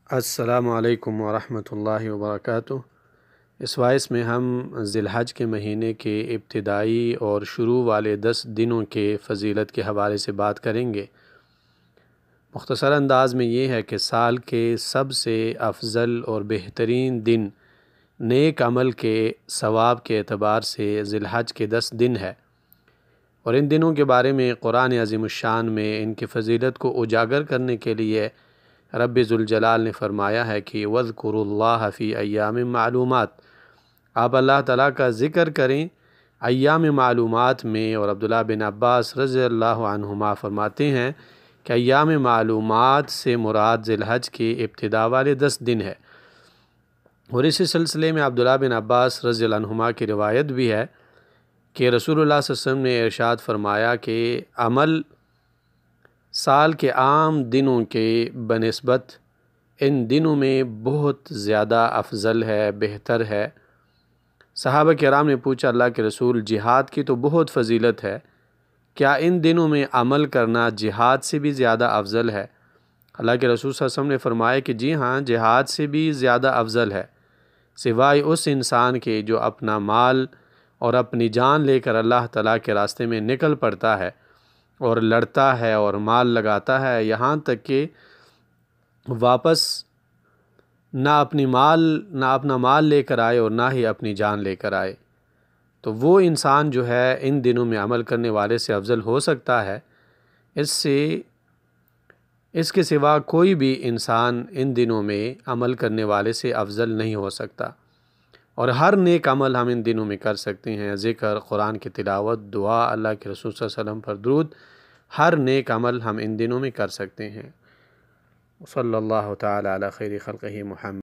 السلام علیکم ورحمۃ اللہ وبرکاتہ۔ اس وائس میں ہم ذی الحج کے مہینے کے ابتدائی اور شروع والے 10 دنوں کے فضیلت کے حوالے سے بات کریں گے۔ مختصر انداز میں یہ ہے کہ سال کے سب سے افضل اور بہترین دن نیک عمل کے ثواب کے اعتبار سے ذی الحج کے 10 دن ہے، اور ان دنوں کے بارے میں قرآن عظیم الشان میں ان کی فضیلت کو اجاگر کرنے کے لیے رب ذوالجلال نے فرمایا ہے کہ وَاذْكُرُوا اللَّهَ فِي أَيَّامٍ معلومات، آپ اللہ تعالیٰ کا ذکر کریں ایام معلومات میں۔ اور عبداللہ بن عباس رضی اللہ عنہما فرماتے ہیں کہ ایام معلومات سے مراد ذی الحج کی ابتدا والے 10 دن ہے۔ اور اسی سلسلے میں عبداللہ بن عباس رضی اللہ عنہما کی روایت بھی ہے کہ رسول اللہ صلی اللہ علیہ وسلم نے ارشاد فرمایا کہ عمل سال کے عام دنوں کے بنسبت ان دنوں میں بہت زیادہ افضل ہے، بہتر ہے۔ صحابہ کرام نے پوچھا اللہ کے رسول، جہاد کی تو بہت فضیلت ہے، کیا ان دنوں میں عمل کرنا جہاد سے بھی زیادہ افضل ہے؟ اللہ کے رسول صلی اللہ علیہ وسلم نے فرمایا کہ جی ہاں، جہاد سے بھی زیادہ افضل ہے، سوائے اس انسان کے جو اپنا مال اور اپنی جان لے کر اللہ تعالیٰ کے راستے میں نکل پڑتا ہے اور لڑتا ہے اور مال لگاتا ہے، یہاں تک کہ واپس نہ اپنا مال لے کر آئے اور نہ ہی اپنی جان لے کر آئے، تو وہ انسان جو ہے ان دنوں میں عمل کرنے والے سے افضل ہو سکتا ہے۔ اس کے سوا کوئی بھی انسان ان دنوں میں عمل کرنے والے سے افضل نہیں ہو سکتا، اور ہر نیک عمل ہم ان دنوں میں کر سکتے ہیں، ذکر، قرآن کی تلاوت، دعا، اللہ کے رسول صلی اللہ علیہ وسلم پر درود، ہر نیک عمل ہم ان دنوں میں کر سکتے ہیں۔ صلی اللہ تعال علی خیر خلقہ محمد۔